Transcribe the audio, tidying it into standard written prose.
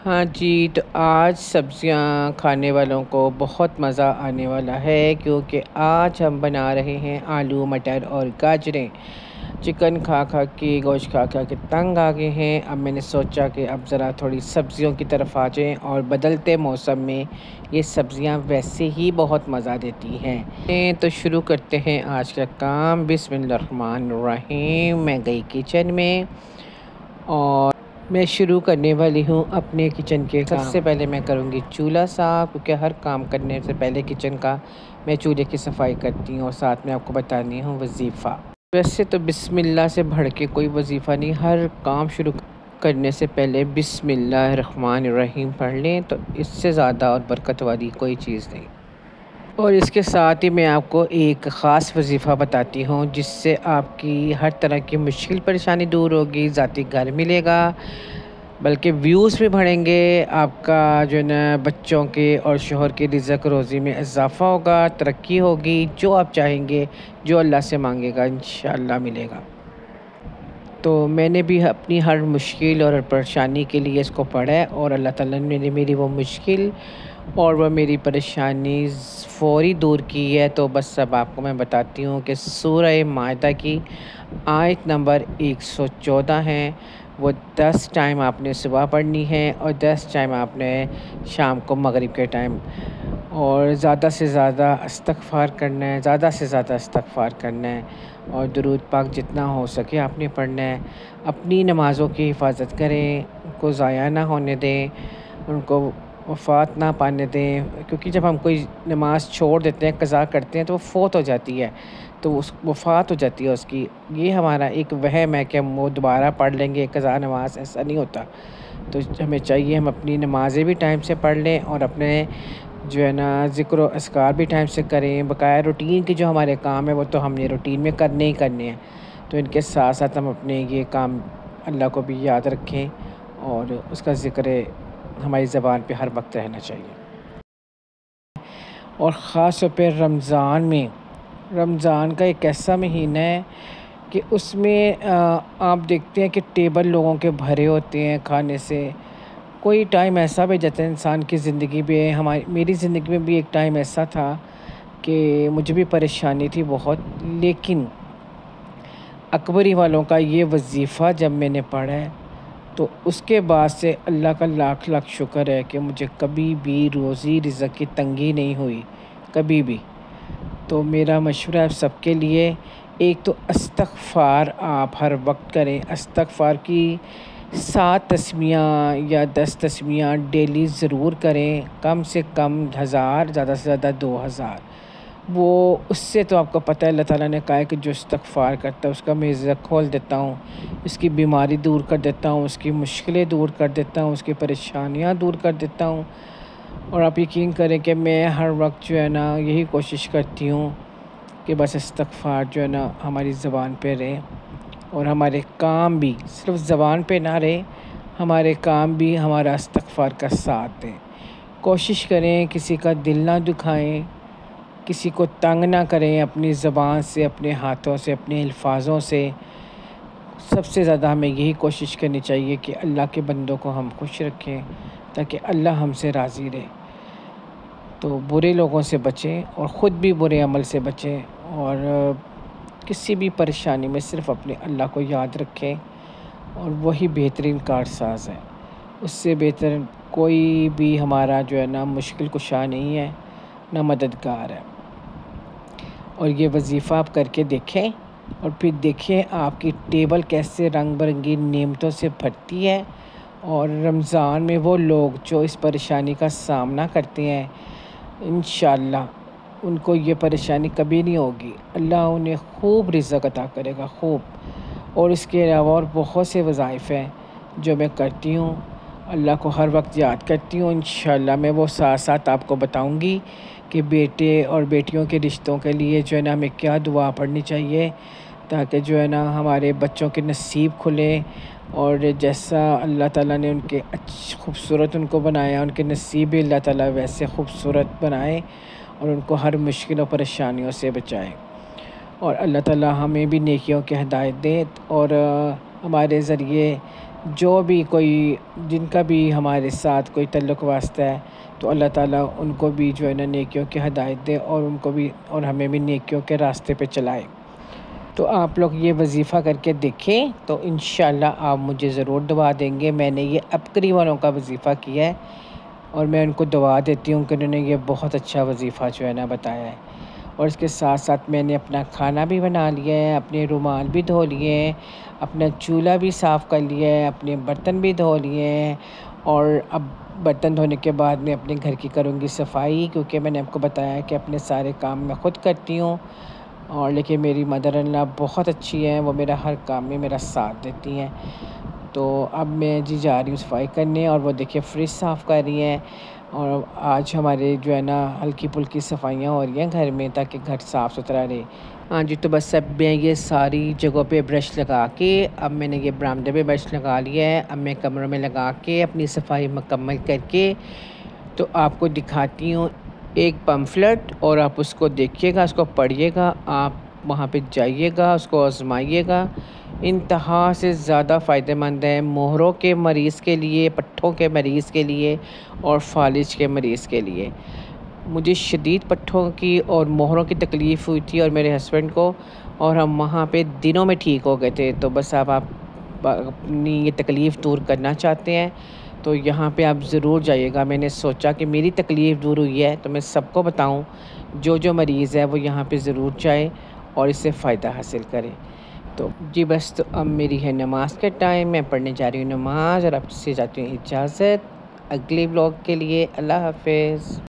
हाँ जी, तो आज सब्ज़ियाँ खाने वालों को बहुत मज़ा आने वाला है क्योंकि आज हम बना रहे हैं आलू मटर और गाजरें। चिकन खा खा के गोश्त खा खा के तंग आ गए हैं। अब मैंने सोचा कि अब ज़रा थोड़ी सब्ज़ियों की तरफ आ जाएं और बदलते मौसम में ये सब्ज़ियाँ वैसे ही बहुत मज़ा देती हैं। तो शुरू करते हैं आज का काम। बिस्मिल्लाहिर्रहमानिर्रहीम। मैं गई किचन में और मैं शुरू करने वाली हूँ अपने किचन के काम। सबसे पहले मैं करूँगी चूल्हा साफ़, क्योंकि हर काम करने से पहले किचन का मैं चूल्हे की सफाई करती हूँ और साथ में आपको बतानी हूँ वजीफ़ा। वैसे तो बिस्मिल्लाह से बढ़ के कोई वजीफ़ा नहीं, हर काम शुरू करने से पहले बिस्मिल्लाहिर्रहमानिर्रहीम पढ़ लें तो इससे ज़्यादा और बरकत वाली कोई चीज़ नहीं। और इसके साथ ही मैं आपको एक ख़ास वजीफ़ा बताती हूँ जिससे आपकी हर तरह की मुश्किल परेशानी दूर होगी, ज़ाती घर मिलेगा, बल्कि व्यूज़ भी बढ़ेंगे, आपका जो है ना बच्चों के और शोहर की रिज़्क़ रोज़ी में इजाफ़ा होगा, तरक्की होगी, जो आप चाहेंगे, जो अल्लाह से मांगेगा इंशाअल्लाह मिलेगा। तो मैंने भी अपनी हर मुश्किल और परेशानी के लिए इसको पढ़ा है और अल्लाह ताला ने मेरी वो मुश्किल और वह मेरी परेशानी फ़ौरी दूर की है। तो बस अब आपको मैं बताती हूँ कि सूरह माइदा की आयत नंबर 114 है। वो 10 टाइम आपने सुबह पढ़नी है और 10 टाइम आपने शाम को मगरिब के टाइम, और ज़्यादा से ज़्यादा इस्तग़फ़ार करना है, ज़्यादा से ज़्यादा इस्तग़फ़ार करना है और दुरूद पाक जितना हो सके आपने पढ़ना है। अपनी नमाज़ों की हिफाजत करें, उनको ज़ाया ना होने दें, उनको वफ़ात ना पाने दें, क्योंकि जब हम कोई नमाज़ छोड़ देते हैं, क़ज़ा करते हैं तो वो फ़ौत हो जाती है, तो उस वफ़ात हो जाती है उसकी। ये हमारा एक वहम है कि हम वो दोबारा पढ़ लेंगे क़ज़ा नमाज़, ऐसा नहीं होता। तो हमें चाहिए हम अपनी नमाज़ें भी टाइम से पढ़ लें और अपने जो है ना ज़िक्र और अस्कार भी टाइम से करें। बकाया रूटीन के जो हमारे काम है वो तो हमने रूटीन में करने ही करने हैं, तो इनके साथ साथ हम अपने ये काम अल्लाह को भी याद रखें और उसका ज़िक्र हमारी ज़बान पे हर वक्त रहना चाहिए। और ख़ास तौर पे रमज़ान का एक ऐसा महीना है कि उसमें आप देखते हैं कि टेबल लोगों के भरे होते हैं खाने से। कोई टाइम ऐसा भी जाता है इंसान की ज़िंदगी में, मेरी ज़िंदगी में भी एक टाइम ऐसा था कि मुझे भी परेशानी थी बहुत, लेकिन अकबरी वालों का ये वजीफ़ा जब मैंने पढ़ा है तो उसके बाद से अल्लाह का लाख लाख शुक्र है कि मुझे कभी भी रोज़ी रिज़्क़ की तंगी नहीं हुई, कभी भी। तो मेरा मशवरा है सबके लिए, एक तो इस्तग़फ़ार आप हर वक्त करें। इस्तग़फ़ार की 7 तस्मीयाँ या 10 तस्मीयाँ डेली ज़रूर करें, कम से कम 1000, ज़्यादा से ज़्यादा 2000। वो उससे तो आपको पता है अल्लाह ताला ने कहा है कि जो इस्तग़फ़ार करता है उसका मैं रिज़्क़ खोल देता हूँ, उसकी बीमारी दूर कर देता हूँ, उसकी मुश्किलें दूर कर देता हूँ, उसकी परेशानियाँ दूर कर देता हूँ। और आप यकीन करें कि मैं हर वक्त जो है ना यही कोशिश करती हूँ कि बस इस्तग़फ़ार जो है ना हमारी ज़बान पे रहे और हमारे काम भी सिर्फ़ ज़बान पे ना रहे, हमारे काम भी हमारा इस्तग़फ़ार का साथ दें। कोशिश करें किसी का दिल ना दुखाएं, किसी को तंग ना करें अपनी ज़बान से, अपने हाथों से, अपने अल्फाज़ों से। सबसे ज़्यादा हमें यही कोशिश करनी चाहिए कि अल्लाह के बंदों को हम खुश रखें ताकि अल्लाह हमसे राज़ी रहे। तो बुरे लोगों से बचें और ख़ुद भी बुरे अमल से बचें और किसी भी परेशानी में सिर्फ़ अपने अल्लाह को याद रखें और वही बेहतरीन कारसाज़ है। उससे बेहतर कोई भी हमारा जो है ना मुश्किल कुशा नहीं है, ना मददगार है। और ये वजीफ़ा आप करके देखें और फिर देखें आपकी टेबल कैसे रंग बिरंगी नेमतों से भरती है। और रमज़ान में वो लोग जो इस परेशानी का सामना करते हैं, इंशाअल्लाह उनको ये परेशानी कभी नहीं होगी। अल्लाह उन्हें खूब रिज़्क़ अता करेगा, खूब। और इसके अलावा और बहुत से वज़ाइफ़ हैं जो मैं करती हूँ, अल्लाह को हर वक्त याद करती हूँ। इंशाअल्लाह मैं वो साथ साथ आपको बताऊँगी कि बेटे और बेटियों के रिश्तों के लिए जो है ना हमें क्या दुआ पढ़नी चाहिए, ताकि जो है ना हमारे बच्चों के नसीब खुले और जैसा अल्लाह ताला ने उनके खूबसूरत उनको बनाया, उनके नसीब भी अल्लाह ताला वैसे खूबसूरत बनाए और उनको हर मुश्किल और परेशानियों से बचाए। और अल्लाह ताला हमें भी नेकियों की हिदायत दे और हमारे ज़रिए जो भी कोई जिनका भी हमारे साथ कोई तल्लुक़ वास्ता है, तो अल्लाह ताला उनको भी जो है ना नेकियों की हिदायत दे और उनको भी और हमें भी नेकियों के रास्ते पे चलाए। तो आप लोग ये वज़ीफ़ा करके देखें तो इंशाअल्लाह आप मुझे ज़रूर दुआ देंगे। मैंने ये अपकरी वालों का वज़ीफ़ा किया है और मैं उनको दुआ देती हूँ कि उन्होंने ये बहुत अच्छा वज़ीफ़ा जो है ना बताया है। और इसके साथ-साथ मैंने अपना खाना भी बना लिया है, अपने रुमाल भी धो लिए हैं, अपना चूल्हा भी साफ़ कर लिया है, अपने बर्तन भी धो लिए हैं और अब बर्तन धोने के बाद मैं अपने घर की करूँगी सफाई, क्योंकि मैंने आपको बताया कि अपने सारे काम मैं ख़ुद करती हूँ। और लेकिन मेरी मदर इन लॉ बहुत अच्छी हैं, वो मेरा हर काम में मेरा साथ देती हैं। तो अब मैं जी जा रही हूँ सफाई करने और वो देखिए फ्रिज साफ़ कर रही हैं और आज हमारे जो है ना हल्की-फुल्की सफाइयाँ हो रही हैं घर में, ताकि घर साफ़ सुथरा रहे। हाँ जी, तो बस अब मैं ये सारी जगहों पे ब्रश लगा के अब मैंने ये बरामदे में ब्रश लगा लिया है। अब मैं कमरों में लगा के अपनी सफाई मुकम्मल करके तो आपको दिखाती हूँ एक पम्फलेट, और आप उसको देखिएगा, उसको पढ़िएगा, आप वहाँ पे जाइएगा, उसको आज़माइएगा। इंतहा से ज़्यादा फ़ायदेमंद है मोहरों के मरीज़ के लिए, पट्ठों के मरीज़ के लिए और फ़ालिज के मरीज़ के लिए। मुझे शदीद पट्ठों की और मोहरों की तकलीफ़ हुई थी और मेरे हस्बैंड को, और हम वहाँ पे दिनों में ठीक हो गए थे। तो बस अब आप अपनी ये तकलीफ़ दूर करना चाहते हैं तो यहाँ पे आप ज़रूर जाइएगा। मैंने सोचा कि मेरी तकलीफ़ दूर हुई है तो मैं सबको बताऊँ, जो मरीज़ है वो यहाँ पे ज़रूर जाए और इससे फ़ायदा हासिल करें। तो जी बस, तो अब मेरी है नमाज़ का टाइम, मैं पढ़ने जा रही हूँ नमाज़ और आपसे चाहती हूँ इजाज़त अगले व्लॉग के लिए। अल्लाह हाफ़िज़।